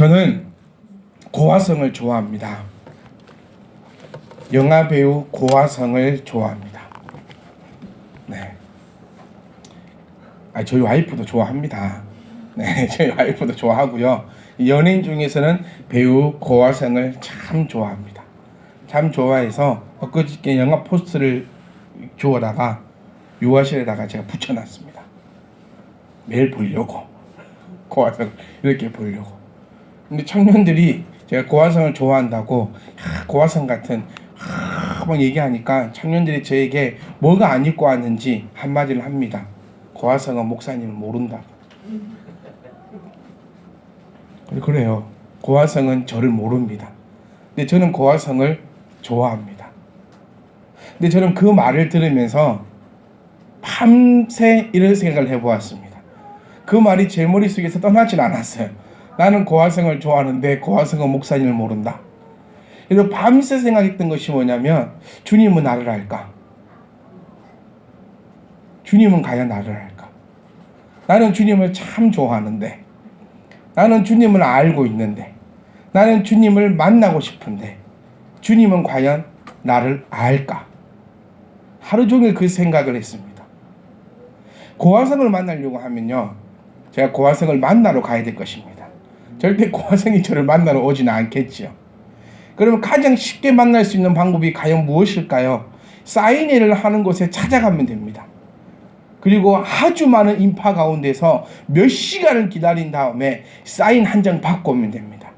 저는 고화성을 좋아합니다. 영화 배우 고화성을 좋아합니다. 네. 저희 와이프도 좋아합니다. 네, 저희 와이프도 좋아하고요. 연예인 중에서는 배우 고화성을 참 좋아합니다. 참 좋아해서 엊그저께 영화 포스터를 주워다가 유아실에다가 제가 붙여놨습니다. 매일 보려고. 고화성 이렇게 보려고. 근데 청년들이 제가 고화성을 좋아한다고 고화성 같은 막 얘기하니까 청년들이 저에게 뭐가 안 입고 왔는지 한마디를 합니다. 고화성은 목사님을 모른다. 그래요. 고화성은 저를 모릅니다. 근데 저는 고화성을 좋아합니다. 근데 저는 그 말을 들으면서 밤새 이런 생각을 해보았습니다. 그 말이 제 머릿속에서 떠나질 않았어요. 나는 고화성을 좋아하는데 고화성은 목사님을 모른다. 그래서 밤새 생각했던 것이 뭐냐면, 주님은 나를 알까? 주님은 과연 나를 알까? 나는 주님을 참 좋아하는데, 나는 주님을 알고 있는데, 나는 주님을 만나고 싶은데 주님은 과연 나를 알까? 하루 종일 그 생각을 했습니다. 고화성을 만나려고 하면요, 제가 고화성을 만나러 가야 될 것입니다. 절대 고화성이 저를 만나러 오지는 않겠지요. 그러면 가장 쉽게 만날 수 있는 방법이 과연 무엇일까요? 사인회를 하는 곳에 찾아가면 됩니다. 그리고 아주 많은 인파 가운데서 몇 시간을 기다린 다음에 사인 한 장 받고 오면 됩니다.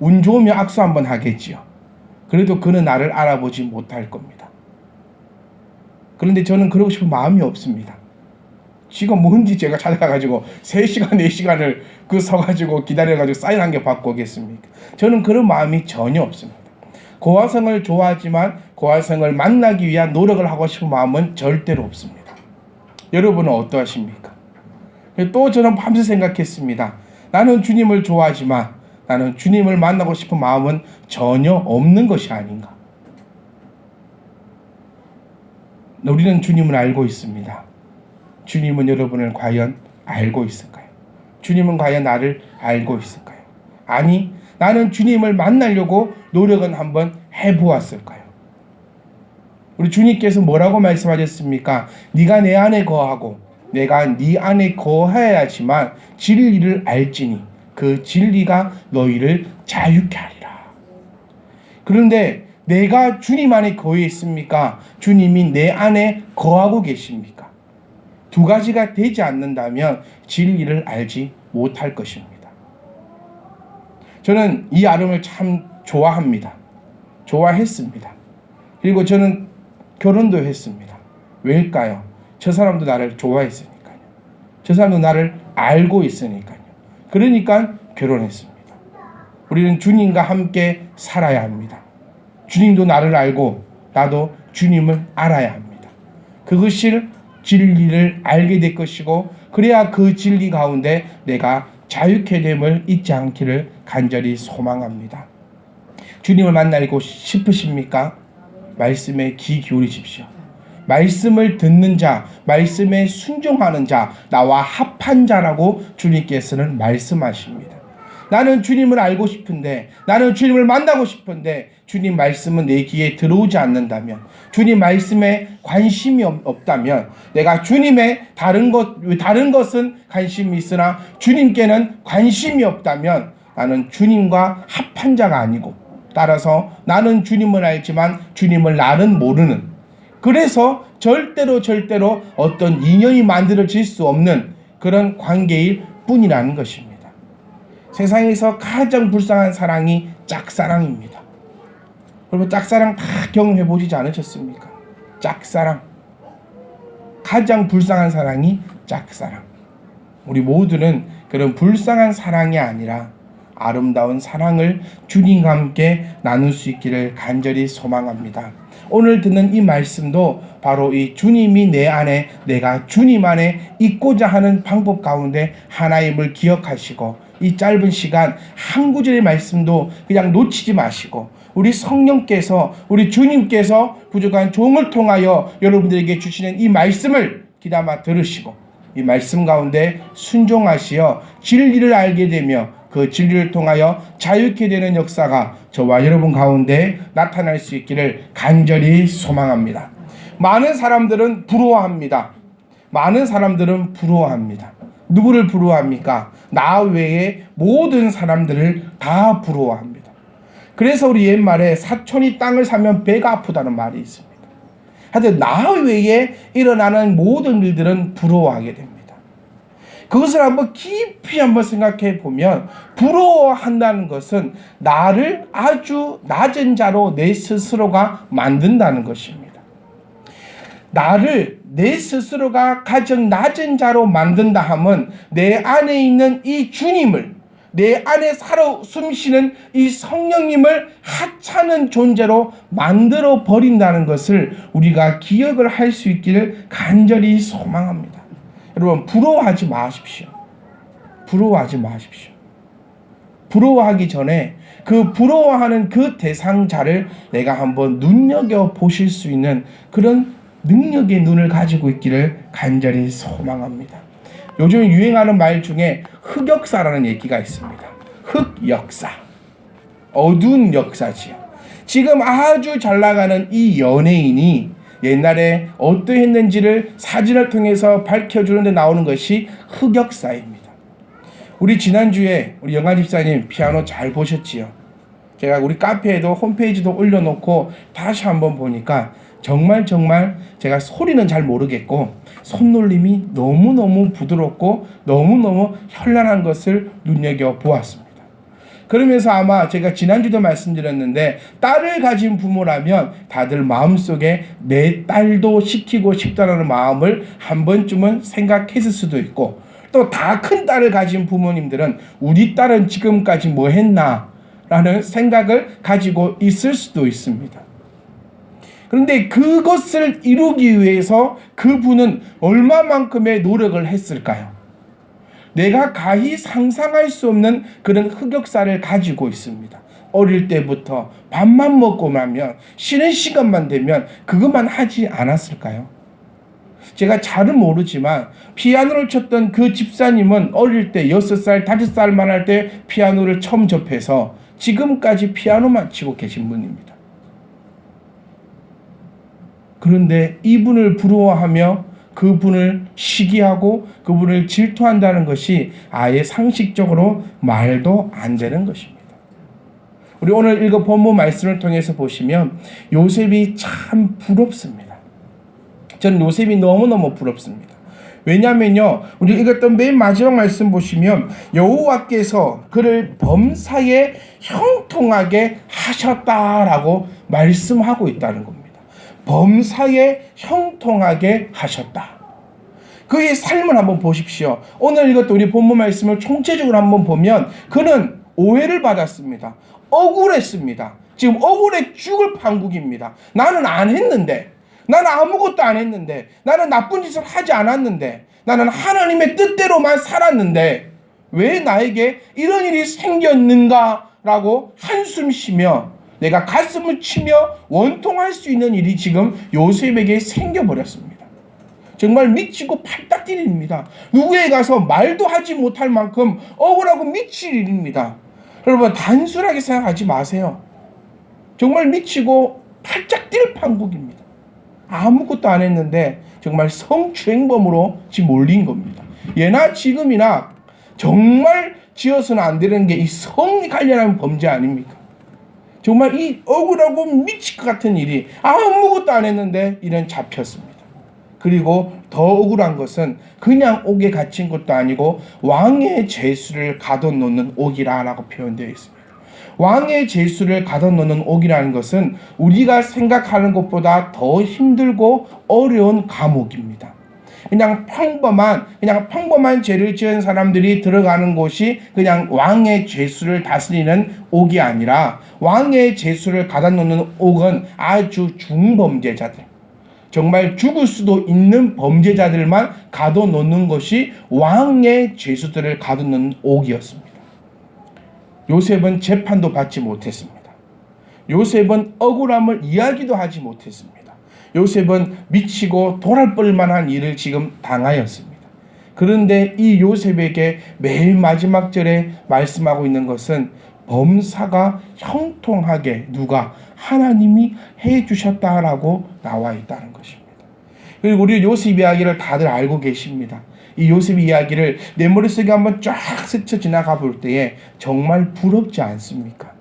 운 좋으면 악수 한번 하겠지요. 그래도 그는 나를 알아보지 못할 겁니다. 그런데 저는 그러고 싶은 마음이 없습니다. 지가 뭔지 제가 찾아가가지고 3시간 4시간을 서가지고 기다려가지고 사인 한 개 받고 오겠습니까? 저는 그런 마음이 전혀 없습니다. 고화성을 좋아하지만 고화성을 만나기 위한 노력을 하고 싶은 마음은 절대로 없습니다. 여러분은 어떠하십니까? 또 저는 밤새 생각했습니다. 나는 주님을 좋아하지만 나는 주님을 만나고 싶은 마음은 전혀 없는 것이 아닌가. 우리는 주님을 알고 있습니다. 주님은 여러분을 과연 알고 있을까요? 주님은 과연 나를 알고 있을까요? 아니, 나는 주님을 만나려고 노력은 한번 해보았을까요? 우리 주님께서 뭐라고 말씀하셨습니까? 네가 내 안에 거하고 내가 네 안에 거하여야지만 진리를 알지니 그 진리가 너희를 자유케 하리라. 그런데 내가 주님 안에 거해 있습니까? 주님이 내 안에 거하고 계십니까? 두 가지가 되지 않는다면 진리를 알지 못할 것입니다. 저는 이 아름을 참 좋아합니다. 좋아했습니다. 그리고 저는 결혼도 했습니다. 왜일까요? 저 사람도 나를 좋아했으니까요. 저 사람도 나를 알고 있으니까요. 그러니까 결혼했습니다. 우리는 주님과 함께 살아야 합니다. 주님도 나를 알고 나도 주님을 알아야 합니다. 그것을 진리를 알게 될 것이고, 그래야 그 진리 가운데 내가 자유케 됨을 잊지 않기를 간절히 소망합니다. 주님을 만나고 싶으십니까? 말씀에 귀 기울이십시오. 말씀을 듣는 자, 말씀에 순종하는 자, 나와 합한 자라고 주님께서는 말씀하십니다. 나는 주님을 알고 싶은데, 나는 주님을 만나고 싶은데 주님 말씀은 내 귀에 들어오지 않는다면, 주님 말씀에 관심이 없다면, 내가 주님의 다른 것은 관심이 있으나 주님께는 관심이 없다면 나는 주님과 합한 자가 아니고, 따라서 나는 주님을 알지만 주님을 나는 모르는, 그래서 절대로 어떤 인연이 만들어질 수 없는 그런 관계일 뿐이라는 것입니다. 세상에서 가장 불쌍한 사랑이 짝사랑입니다. 여러분, 짝사랑 다 경험해 보시지 않으셨습니까? 짝사랑. 가장 불쌍한 사랑이 짝사랑. 우리 모두는 그런 불쌍한 사랑이 아니라 아름다운 사랑을 주님과 함께 나눌 수 있기를 간절히 소망합니다. 오늘 듣는 이 말씀도 바로 이 주님이 내 안에, 내가 주님 안에 있고자 하는 방법 가운데 하나임을 기억하시고, 이 짧은 시간 한 구절의 말씀도 그냥 놓치지 마시고, 우리 성령께서, 우리 주님께서 부족한 종을 통하여 여러분들에게 주시는 이 말씀을 귀담아 들으시고, 이 말씀 가운데 순종하시어 진리를 알게 되며 그 진리를 통하여 자유케 되는 역사가 저와 여러분 가운데 나타날 수 있기를 간절히 소망합니다. 많은 사람들은 부러워합니다. 많은 사람들은 부러워합니다. 누구를 부러워합니까? 나 외에 모든 사람들을 다 부러워합니다. 그래서 우리 옛말에 사촌이 땅을 사면 배가 아프다는 말이 있습니다. 하여튼 나 외에 일어나는 모든 일들은 부러워하게 됩니다. 그것을 한번 깊이 한번 생각해 보면 부러워한다는 것은 나를 아주 낮은 자로 내 스스로가 만든다는 것입니다. 나를 내 스스로가 가장 낮은 자로 만든다 하면 내 안에 있는 이 주님을, 내 안에 살아 숨쉬는 이 성령님을 하찮은 존재로 만들어 버린다는 것을 우리가 기억을 할 수 있기를 간절히 소망합니다. 여러분, 부러워하지 마십시오. 부러워하지 마십시오. 부러워하기 전에 그 부러워하는 그 대상자를 내가 한번 눈여겨보실 수 있는 그런 능력의 눈을 가지고 있기를 간절히 소망합니다. 요즘 유행하는 말 중에 흑역사라는 얘기가 있습니다. 흑역사. 어두운 역사지요. 지금 아주 잘 나가는 이 연예인이 옛날에 어떠했는지를 사진을 통해서 밝혀주는 데 나오는 것이 흑역사입니다. 우리 지난주에 우리 영아 집사님 피아노 잘 보셨지요? 제가 우리 카페에도 홈페이지도 올려놓고 다시 한번 보니까 정말 제가 소리는 잘 모르겠고 손놀림이 너무너무 부드럽고 너무너무 현란한 것을 눈여겨보았습니다. 그러면서 아마 제가 지난주도 말씀드렸는데 딸을 가진 부모라면 다들 마음속에 내 딸도 시키고 싶다는 마음을 한 번쯤은 생각했을 수도 있고 또 다 큰 딸을 가진 부모님들은 우리 딸은 지금까지 뭐 했나 라는 생각을 가지고 있을 수도 있습니다. 그런데 그것을 이루기 위해서 그분은 얼마만큼의 노력을 했을까요? 내가 가히 상상할 수 없는 그런 흑역사를 가지고 있습니다. 어릴 때부터 밥만 먹고 나면 쉬는 시간만 되면 그것만 하지 않았을까요? 제가 잘은 모르지만 피아노를 쳤던 그 집사님은 어릴 때 6살, 5살만 할 때 피아노를 처음 접해서 지금까지 피아노만 치고 계신 분입니다. 그런데 이분을 부러워하며 그분을 시기하고 그분을 질투한다는 것이 아예 상식적으로 말도 안 되는 것입니다. 우리 오늘 읽은 본문 말씀을 통해서 보시면 요셉이 참 부럽습니다. 전 요셉이 너무너무 부럽습니다. 왜냐하면요, 우리 읽었던 맨 마지막 말씀 보시면 여호와께서 그를 범사에 형통하게 하셨다라고 말씀하고 있다는 겁니다. 범사에 형통하게 하셨다. 그의 삶을 한번 보십시오. 오늘 읽었던 우리 본문 말씀을 총체적으로 한번 보면 그는 오해를 받았습니다. 억울했습니다. 지금 억울해 죽을 판국입니다. 나는 안 했는데, 나는 아무것도 안 했는데, 나는 나쁜 짓을 하지 않았는데, 나는 하나님의 뜻대로만 살았는데 왜 나에게 이런 일이 생겼는가 라고 한숨 쉬며 내가 가슴을 치며 원통할 수 있는 일이 지금 요셉에게 생겨버렸습니다. 정말 미치고 팔딱 뛸 일입니다. 누구에 가서 말도 하지 못할 만큼 억울하고 미칠 일입니다. 여러분, 단순하게 생각하지 마세요. 정말 미치고 팔짝 뛸 판국입니다. 아무것도 안 했는데 정말 성추행범으로 지금 몰린 겁니다. 예나 지금이나 정말 지어서는 안 되는 게 이 성이 관련한 범죄 아닙니까? 정말 이 억울하고 미칠 것 같은 일이 아무것도 안 했는데 이런 잡혔습니다. 그리고 더 억울한 것은 그냥 옥에 갇힌 것도 아니고 왕의 죄수를 가둬놓는 옥이라고 표현되어 있습니다. 왕의 죄수를 가둬놓는 옥이라는 것은 우리가 생각하는 것보다 더 힘들고 어려운 감옥입니다. 그냥 평범한 죄를 지은 사람들이 들어가는 곳이 그냥 왕의 죄수를 다스리는 옥이 아니라 왕의 죄수를 가둬놓는 옥은 아주 중범죄자들, 정말 죽을 수도 있는 범죄자들만 가둬놓는 것이 왕의 죄수들을 가둬놓는 옥이었습니다. 요셉은 재판도 받지 못했습니다. 요셉은 억울함을 이야기도 하지 못했습니다. 요셉은 미치고 돌아볼 만한 일을 지금 당하였습니다. 그런데 이 요셉에게 매일 마지막 절에 말씀하고 있는 것은 범사가 형통하게 누가 하나님이 해주셨다라고 나와 있다는 것입니다. 그리고 우리 요셉 이야기를 다들 알고 계십니다. 이 요셉 이야기를 내 머릿속에 한번 쫙 스쳐 지나가 볼 때에 정말 부럽지 않습니까?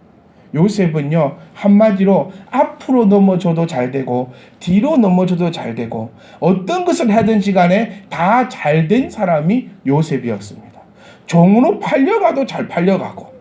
요셉은요, 한마디로 앞으로 넘어져도 잘 되고 뒤로 넘어져도 잘 되고 어떤 것을 하든지 간에 다 잘 된 사람이 요셉이었습니다. 종으로 팔려가도 잘 팔려가고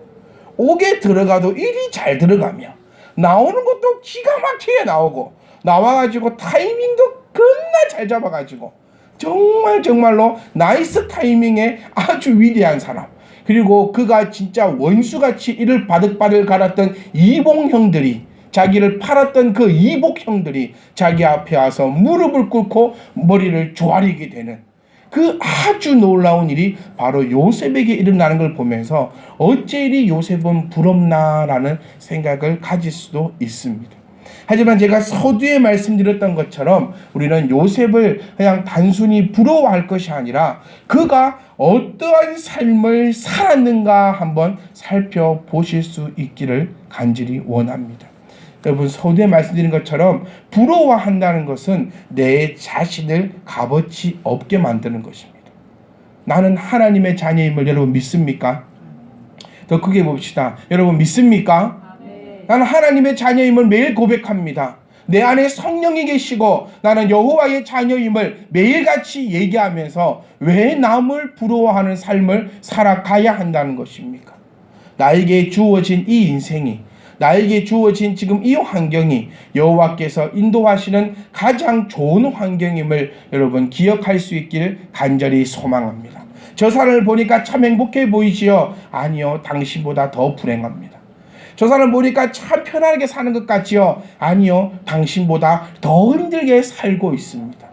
옥에 들어가도 일이 잘 들어가며 나오는 것도 기가 막히게 나오고 나와가지고 타이밍도 겁나 잘 잡아가지고 정말로 나이스 타이밍에 아주 위대한 사람, 그리고 그가 진짜 원수같이 이를 바득바득 갈았던 이복형들이, 자기를 팔았던 그 이복형들이 자기 앞에 와서 무릎을 꿇고 머리를 조아리게 되는 그 아주 놀라운 일이 바로 요셉에게 일어나는 걸 보면서 어째 이리 요셉은 부럽나라는 생각을 가질 수도 있습니다. 하지만 제가 서두에 말씀드렸던 것처럼 우리는 요셉을 그냥 단순히 부러워할 것이 아니라 그가 어떠한 삶을 살았는가 한번 살펴보실 수 있기를 간절히 원합니다. 여러분, 서두에 말씀드린 것처럼 부러워한다는 것은 내 자신을 값어치 없게 만드는 것입니다. 나는 하나님의 자녀임을 여러분 믿습니까? 더 크게 봅시다. 여러분 믿습니까? 나는 하나님의 자녀임을 매일 고백합니다. 내 안에 성령이 계시고 나는 여호와의 자녀임을 매일같이 얘기하면서 왜 남을 부러워하는 삶을 살아가야 한다는 것입니까? 나에게 주어진 이 인생이, 나에게 주어진 지금 이 환경이 여호와께서 인도하시는 가장 좋은 환경임을 여러분 기억할 수 있기를 간절히 소망합니다. 저 사람을 보니까 참 행복해 보이지요? 아니요, 당신보다 더 불행합니다. 저 사람 보니까 참 편안하게 사는 것 같지요? 아니요, 당신보다 더 힘들게 살고 있습니다.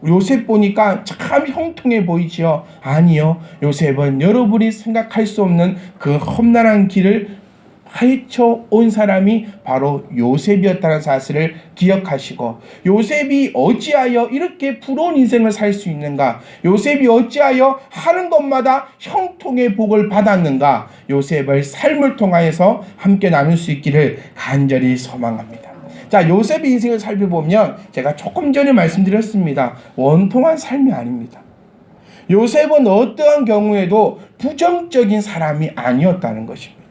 요셉 보니까 참 형통해 보이지요? 아니요, 요셉은 여러분이 생각할 수 없는 그 험난한 길을 헤쳐온 사람이 바로 요셉이었다는 사실을 기억하시고, 요셉이 어찌하여 이렇게 부러운 인생을 살 수 있는가, 요셉이 어찌하여 하는 것마다 형통의 복을 받았는가, 요셉의 삶을 통하여서 함께 나눌 수 있기를 간절히 소망합니다. 자, 요셉의 인생을 살펴보면 제가 조금 전에 말씀드렸습니다. 원통한 삶이 아닙니다. 요셉은 어떠한 경우에도 부정적인 사람이 아니었다는 것입니다.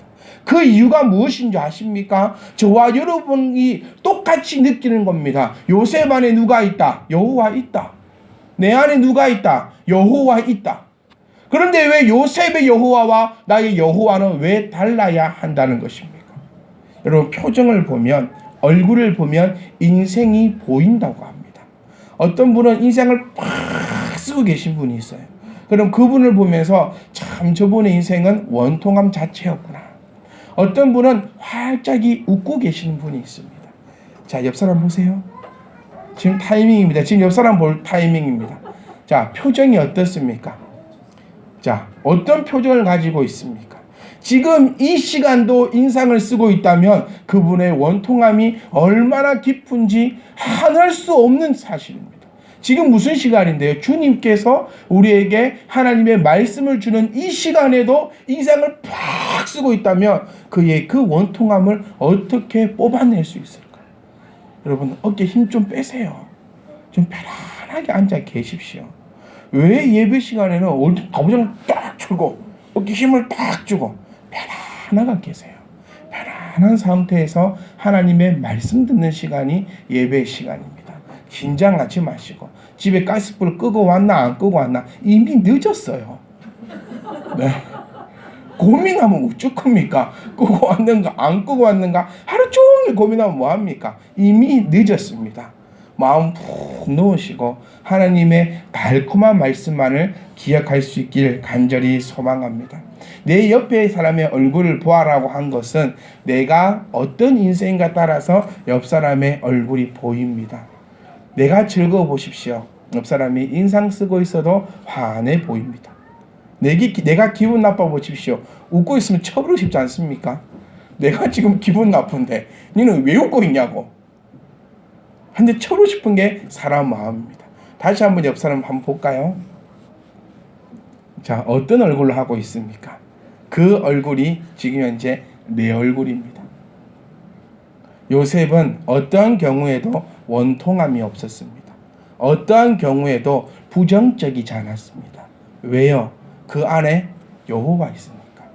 그 이유가 무엇인지 아십니까? 저와 여러분이 똑같이 느끼는 겁니다. 요셉 안에 누가 있다? 여호와 있다. 내 안에 누가 있다? 여호와 있다. 그런데 왜 요셉의 여호와와 나의 여호와는 왜 달라야 한다는 것입니까? 여러분, 표정을 보면, 얼굴을 보면 인생이 보인다고 합니다. 어떤 분은 인생을 팍 쓰고 계신 분이 있어요. 그럼 그분을 보면서 참 저분의 인생은 원통함 자체였구나. 어떤 분은 활짝이 웃고 계시는 분이 있습니다. 자, 옆 사람 보세요. 지금 타이밍입니다. 지금 옆 사람 볼 타이밍입니다. 자, 표정이 어떻습니까? 자, 어떤 표정을 가지고 있습니까? 지금 이 시간도 인상을 쓰고 있다면 그분의 원통함이 얼마나 깊은지 한할 수 없는 사실입니다. 지금 무슨 시간인데요? 주님께서 우리에게 하나님의 말씀을 주는 이 시간에도 인상을 팍 쓰고 있다면 그의 그 원통함을 어떻게 뽑아낼 수 있을까요? 여러분, 어깨 힘 좀 빼세요. 좀 편안하게 앉아 계십시오. 왜 예배 시간에는 가부장 딱 틀고 어깨 힘을 딱 주고 편안하게 계세요? 편안한 상태에서 하나님의 말씀 듣는 시간이 예배 시간입니다. 긴장하지 마시고, 집에 가스불 끄고 왔나 안 끄고 왔나 이미 늦었어요. 네. 고민하면 어쩌합니까? 끄고 왔는가 안 끄고 왔는가 하루 종일 고민하면 뭐합니까? 이미 늦었습니다. 마음 푹 놓으시고 하나님의 달콤한 말씀만을 기억할 수 있기를 간절히 소망합니다. 내 옆에 사람의 얼굴을 보아라고 한 것은 내가 어떤 인생인가 따라서 옆 사람의 얼굴이 보입니다. 내가 즐거워 보십시오. 옆 사람이 인상 쓰고 있어도 환해 보입니다. 내가 기분 나빠 보십시오. 웃고 있으면 쳐부르고 싶지 않습니까? 내가 지금 기분 나쁜데 너는 왜 웃고 있냐고. 근데 쳐부르고 싶은 게 사람 마음입니다. 다시 한번 옆 사람 한번 볼까요? 자, 어떤 얼굴을 하고 있습니까? 그 얼굴이 지금 현재 내 얼굴입니다. 요셉은 어떠한 경우에도 원통함이 없었습니다. 어떠한 경우에도 부정적이지 않았습니다. 왜요? 그 안에 여호와 있으니까.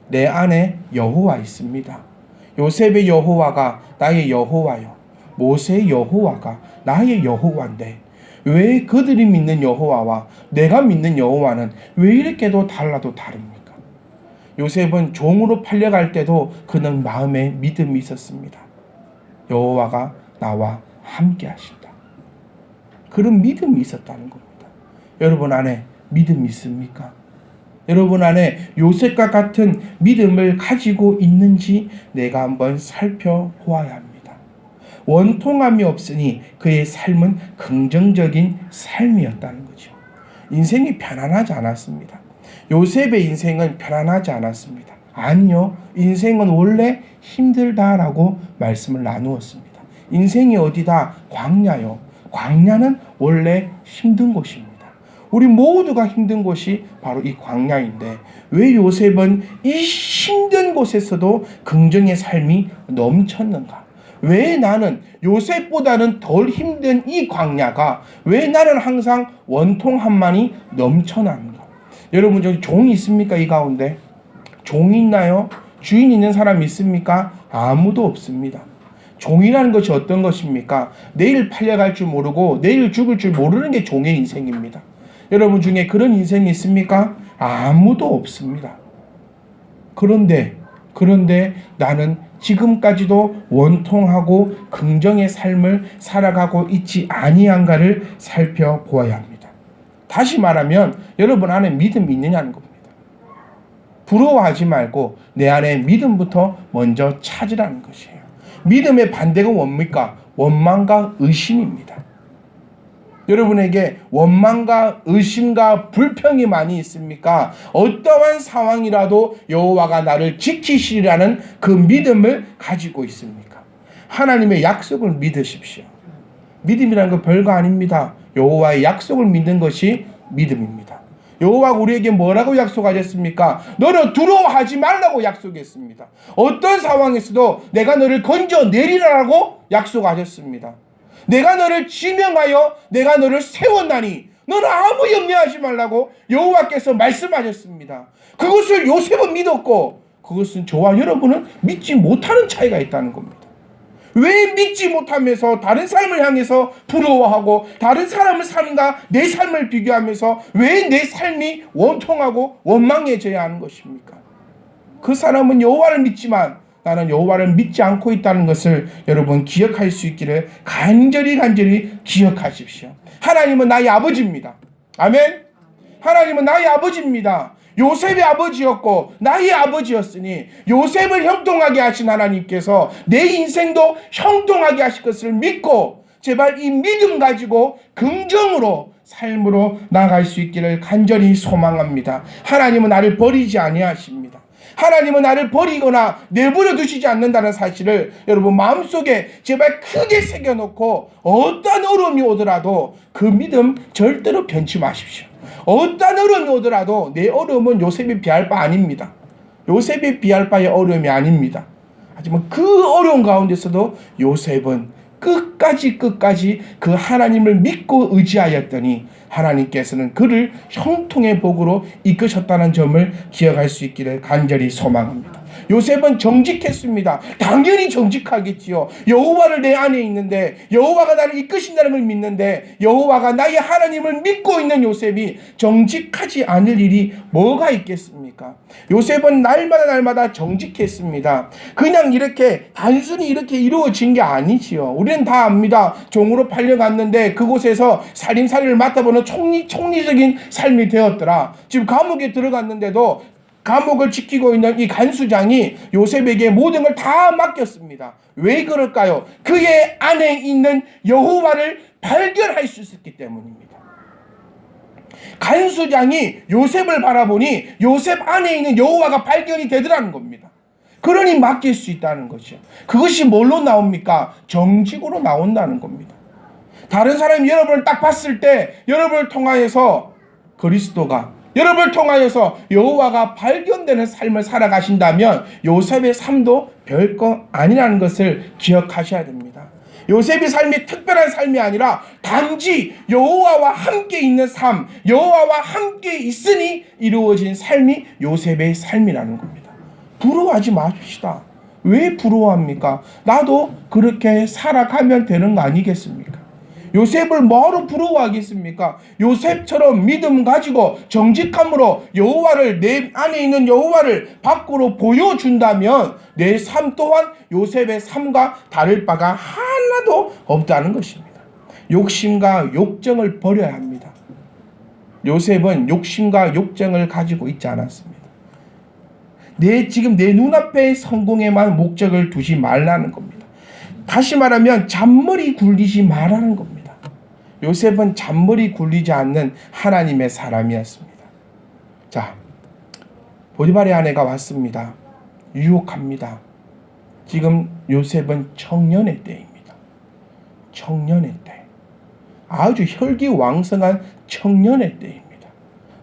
내 안에 여호와 있습니다. 요셉의 여호와가 나의 여호와요. 모세의 여호와가 나의 여호와인데 왜 그들이 믿는 여호와와 내가 믿는 여호와는 왜 이렇게도 달라도 다릅니까? 요셉은 종으로 팔려갈 때도 그는 마음에 믿음이 있었습니다. 여호와가 나와 함께 하신다. 그런 믿음이 있었다는 겁니다. 여러분 안에 믿음이 있습니까? 여러분 안에 요셉과 같은 믿음을 가지고 있는지 내가 한번 살펴보아야 합니다. 원통함이 없으니 그의 삶은 긍정적인 삶이었다는 거죠. 인생이 편안하지 않았습니다. 요셉의 인생은 편안하지 않았습니다. 아니요, 인생은 원래 힘들다라고 말씀을 나누었습니다. 인생이 어디다? 광야요. 광야는 원래 힘든 곳입니다. 우리 모두가 힘든 곳이 바로 이 광야인데 왜 요셉은 이 힘든 곳에서도 긍정의 삶이 넘쳤는가? 왜 나는 요셉보다는 덜 힘든 이 광야가 왜 나는 항상 원통함만이 넘쳐나는가? 여러분 저기 종이 있습니까? 이 가운데 종이 있나요? 주인 있는 사람이 있습니까? 아무도 없습니다. 종이라는 것이 어떤 것입니까? 내일 팔려갈 줄 모르고 내일 죽을 줄 모르는 게 종의 인생입니다. 여러분 중에 그런 인생이 있습니까? 아무도 없습니다. 그런데 나는 지금까지도 원통하고 긍정의 삶을 살아가고 있지 아니한가를 살펴보아야 합니다. 다시 말하면 여러분 안에 믿음이 있느냐는 겁니다. 부러워하지 말고 내 안에 믿음부터 먼저 찾으라는 것이에요. 믿음의 반대가 뭡니까? 원망과 의심입니다. 여러분에게 원망과 의심과 불평이 많이 있습니까? 어떠한 상황이라도 여호와가 나를 지키시리라는 그 믿음을 가지고 있습니까? 하나님의 약속을 믿으십시오. 믿음이라는 건 별거 아닙니다. 여호와의 약속을 믿는 것이 믿음입니다. 여호와가 우리에게 뭐라고 약속하셨습니까? 너를 두려워하지 말라고 약속했습니다. 어떤 상황에서도 내가 너를 건져내리라고 약속하셨습니다. 내가 너를 지명하여 내가 너를 세웠나니 너는 아무 염려하지 말라고 여호와께서 말씀하셨습니다. 그것을 요셉은 믿었고 그것은 저와 여러분은 믿지 못하는 차이가 있다는 겁니다. 왜 믿지 못하면서 다른 삶을 향해서 부러워하고 다른 사람의 삶과 내 삶을 비교하면서 왜 내 삶이 원통하고 원망해져야 하는 것입니까? 그 사람은 여호와를 믿지만 나는 여호와를 믿지 않고 있다는 것을 여러분 기억할 수 있기를 간절히 기억하십시오. 하나님은 나의 아버지입니다. 아멘. 하나님은 나의 아버지입니다. 요셉의 아버지였고 나의 아버지였으니 요셉을 형통하게 하신 하나님께서 내 인생도 형통하게 하실 것을 믿고 제발 이 믿음 가지고 긍정으로 삶으로 나아갈 수 있기를 간절히 소망합니다. 하나님은 나를 버리지 아니하십니다. 하나님은 나를 버리거나 내버려 두시지 않는다는 사실을 여러분 마음속에 제발 크게 새겨놓고 어떤 어려움이 오더라도 그 믿음 절대로 변치 마십시오. 어떤 어려움이 오더라도 내 어려움은 요셉이 비할 바 아닙니다. 요셉이 비할 바의 어려움이 아닙니다. 하지만 그 어려운 가운데서도 요셉은 끝까지 그 하나님을 믿고 의지하였더니 하나님께서는 그를 형통의 복으로 이끄셨다는 점을 기억할 수 있기를 간절히 소망합니다. 요셉은 정직했습니다. 당연히 정직하겠지요. 여호와를 내 안에 있는데 여호와가 나를 이끄신다는 걸 믿는데 여호와가 나의 하나님을 믿고 있는 요셉이 정직하지 않을 일이 뭐가 있겠습니까? 요셉은 날마다 정직했습니다. 그냥 이렇게 단순히 이렇게 이루어진 게 아니지요. 우리는 다 압니다. 종으로 팔려갔는데 그곳에서 살림살이를 맡아보는 총리적인 삶이 되었더라. 지금 감옥에 들어갔는데도 감옥을 지키고 있는 이 간수장이 요셉에게 모든 걸 다 맡겼습니다. 왜 그럴까요? 그의 안에 있는 여호와를 발견할 수 있었기 때문입니다. 간수장이 요셉을 바라보니 요셉 안에 있는 여호와가 발견이 되더라는 겁니다. 그러니 맡길 수 있다는 거죠. 그것이 뭘로 나옵니까? 정직으로 나온다는 겁니다. 다른 사람이 여러분을 딱 봤을 때 여러분을 통하여서 그리스도가 여러분을 통하여서 여호와가 발견되는 삶을 살아가신다면 요셉의 삶도 별거 아니라는 것을 기억하셔야 됩니다. 요셉의 삶이 특별한 삶이 아니라 단지 여호와와 함께 있는 삶, 여호와와 함께 있으니 이루어진 삶이 요셉의 삶이라는 겁니다. 부러워하지 마십시다. 왜 부러워합니까? 나도 그렇게 살아가면 되는 거 아니겠습니까? 요셉을 뭐로 부러워하겠습니까? 요셉처럼 믿음 가지고 정직함으로 여호와를, 내 안에 있는 여호와를 밖으로 보여준다면 내 삶 또한 요셉의 삶과 다를 바가 하나도 없다는 것입니다. 욕심과 욕정을 버려야 합니다. 요셉은 욕심과 욕정을 가지고 있지 않았습니다. 지금 내 눈앞의 성공에만 목적을 두지 말라는 겁니다. 다시 말하면 잔머리 굴리지 말라는 겁니다. 요셉은 잔머리 굴리지 않는 하나님의 사람이었습니다. 자, 보디발의 아내가 왔습니다. 유혹합니다. 지금 요셉은 청년의 때입니다. 청년의 때. 아주 혈기왕성한 청년의 때입니다.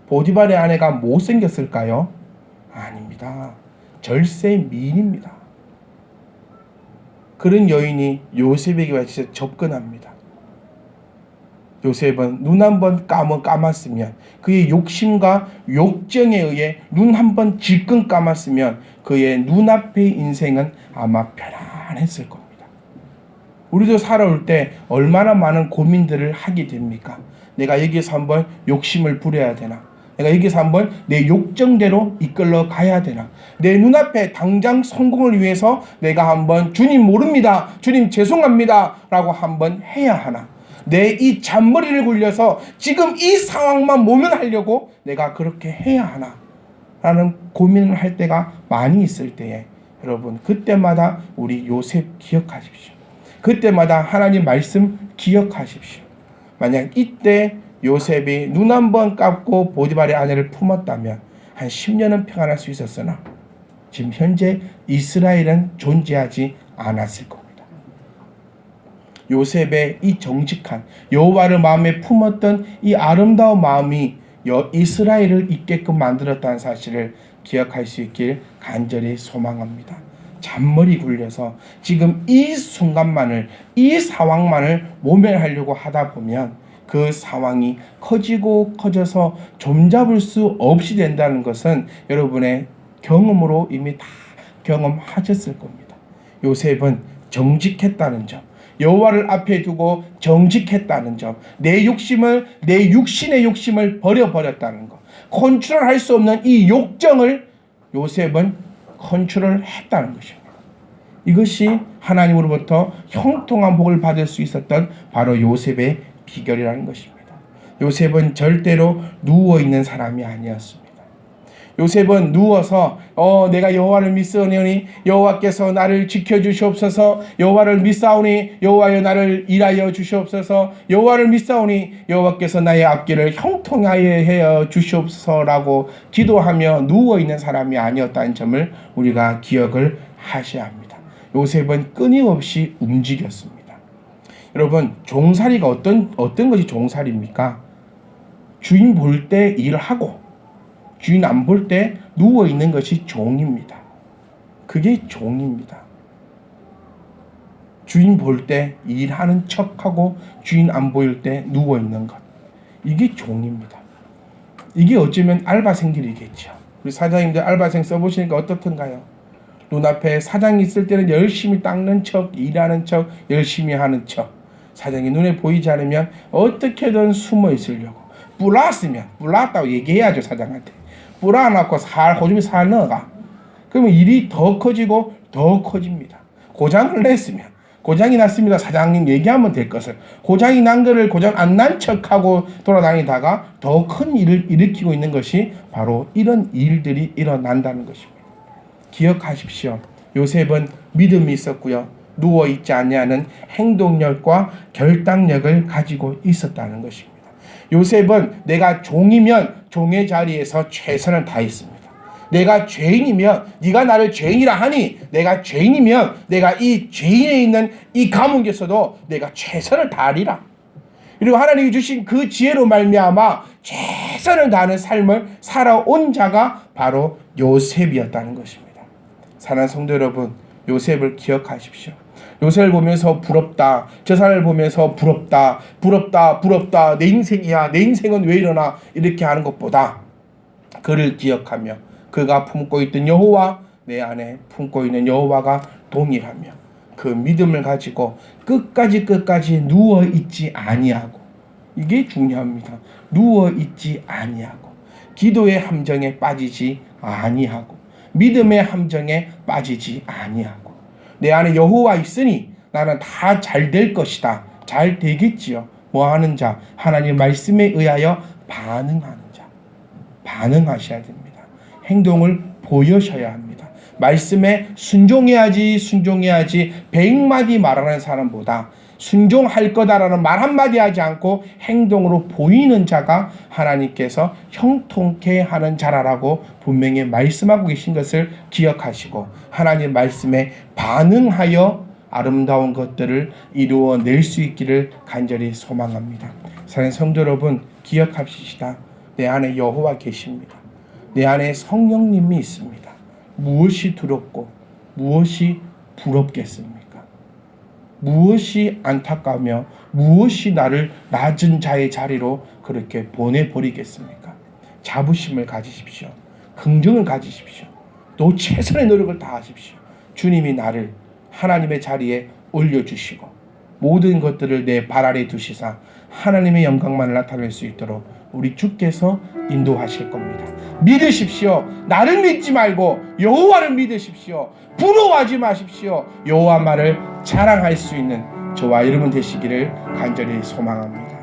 보디발의 아내가 못생겼을까요? 아닙니다. 절세 미인입니다. 그런 여인이 요셉에게 와서 접근합니다. 요셉은 눈 한 번 감았으면, 그의 욕심과 욕정에 의해 눈 한 번 질끈 감았으면 그의 눈앞의 인생은 아마 편안했을 겁니다. 우리도 살아올 때 얼마나 많은 고민들을 하게 됩니까? 내가 여기서 한번 욕심을 부려야 되나? 내가 여기서 한번 내 욕정대로 이끌러 가야 되나? 내 눈앞에 당장 성공을 위해서 내가 한번 주님 모릅니다, 주님 죄송합니다 라고 한번 해야 하나? 내 이 잔머리를 굴려서 지금 이 상황만 모면하려고 내가 그렇게 해야 하나? 라는 고민을 할 때가 많이 있을 때에 여러분, 그때마다 우리 요셉 기억하십시오. 그때마다 하나님 말씀 기억하십시오. 만약 이때 요셉이 눈 한 번 감고 보디발의 아내를 품었다면 한 10년은 평안할 수 있었으나 지금 현재 이스라엘은 존재하지 않았을 겁니다. 요셉의 이 정직한 여호와를 마음에 품었던 이 아름다운 마음이 이스라엘을 있게끔 만들었다는 사실을 기억할 수 있길 간절히 소망합니다. 잔머리 굴려서 지금 이 순간만을, 이 상황만을 모면하려고 하다 보면 그 상황이 커지고 커져서 좀잡을 수 없이 된다는 것은 여러분의 경험으로 이미 다 경험하셨을 겁니다. 요셉은 정직했다는 점, 여호와를 앞에 두고 정직했다는 점, 내 육신의 욕심을 버려버렸다는 것, 컨트롤할 수 없는 이 욕정을 요셉은 컨트롤했다는 것입니다. 이것이 하나님으로부터 형통한 복을 받을 수 있었던 바로 요셉의 비결이라는 것입니다. 요셉은 절대로 누워있는 사람이 아니었습니다. 요셉은 누워서 내가 여호와를 믿사오니 여호와께서 나를 지켜주시옵소서, 여호와를 믿사오니 여호와여 나를 일하여 주시옵소서, 여호와를 믿사오니 여호와께서 나의 앞길을 형통하여 주시옵소서라고 기도하며 누워있는 사람이 아니었다는 점을 우리가 기억을 하셔야 합니다. 요셉은 끊임없이 움직였습니다. 여러분, 종살이가 어떤 것이 종살이입니까? 주인 볼 때 일하고 주인 안 볼 때 누워있는 것이 종입니다. 그게 종입니다. 주인 볼 때 일하는 척하고 주인 안 보일 때 누워있는 것, 이게 종입니다. 이게 어쩌면 알바생들이겠죠. 우리 사장님들 알바생 써보시니까 어떻던가요? 눈앞에 사장이 있을 때는 열심히 닦는 척, 일하는 척, 열심히 하는 척. 사장이 눈에 보이지 않으면 어떻게든 숨어 있으려고. 불났다고 얘기해야죠, 사장한테. 불어놓고 호주머니 살 넣어가. 그러면 일이 더 커지고 더 커집니다. 고장을 냈으면, 고장이 났습니다, 사장님 얘기하면 될 것을, 고장이 난 거를 고장 안 난 척하고 돌아다니다가 더 큰 일을 일으키고 있는 것이 바로 이런 일들이 일어난다는 것입니다. 기억하십시오. 요셉은 믿음이 있었고요, 누워있지 않냐는 행동력과 결단력을 가지고 있었다는 것입니다. 요셉은 내가 종이면 종의 자리에서 최선을 다했습니다. 내가 죄인이면 네가 나를 죄인이라 하니 내가 죄인이면 내가 이 죄인에 있는 이 감옥에서도 내가 최선을 다하리라. 그리고 하나님이 주신 그 지혜로 말미암아 최선을 다하는 삶을 살아온 자가 바로 요셉이었다는 것입니다. 사랑하는 성도 여러분, 요셉을 기억하십시오. 요셉을 보면서 부럽다, 저 사람을 보면서 부럽다, 내 인생이야, 내 인생은 왜 이러나 이렇게 하는 것보다 그를 기억하며 그가 품고 있던 여호와, 내 안에 품고 있는 여호와가 동일하며 그 믿음을 가지고 끝까지 누워 있지 아니하고, 이게 중요합니다. 누워 있지 아니하고 기도의 함정에 빠지지 아니하고 믿음의 함정에 빠지지 아니하고, 내 안에 여호와 있으니 나는 다 잘 될 것이다, 잘 되겠지요. 뭐 하는 자? 하나님 말씀에 의하여 반응하는 자. 반응하셔야 됩니다. 행동을 보여셔야 합니다. 말씀에 순종해야지 100마디 말하는 사람보다 순종할 거다라는 말 한마디 하지 않고 행동으로 보이는 자가 하나님께서 형통케 하는 자라라고 분명히 말씀하고 계신 것을 기억하시고, 하나님 말씀에 반응하여 아름다운 것들을 이루어낼 수 있기를 간절히 소망합니다. 사랑하는 성도 여러분, 기억합시다. 내 안에 여호와 계십니다. 내 안에 성령님이 있습니다. 무엇이 두렵고 무엇이 부럽겠습니까? 무엇이 안타까우며 무엇이 나를 낮은 자의 자리로 그렇게 보내버리겠습니까? 자부심을 가지십시오. 긍정을 가지십시오. 또 최선의 노력을 다하십시오. 주님이 나를 하나님의 자리에 올려주시고 모든 것들을 내 발 아래 두시사 하나님의 영광만을 나타낼 수 있도록 우리 주께서 인도하실 겁니다. 믿으십시오. 나를 믿지 말고 여호와를 믿으십시오. 부러워하지 마십시오. 여호와 말을 자랑할 수 있는 저와 여러분 되시기를 간절히 소망합니다.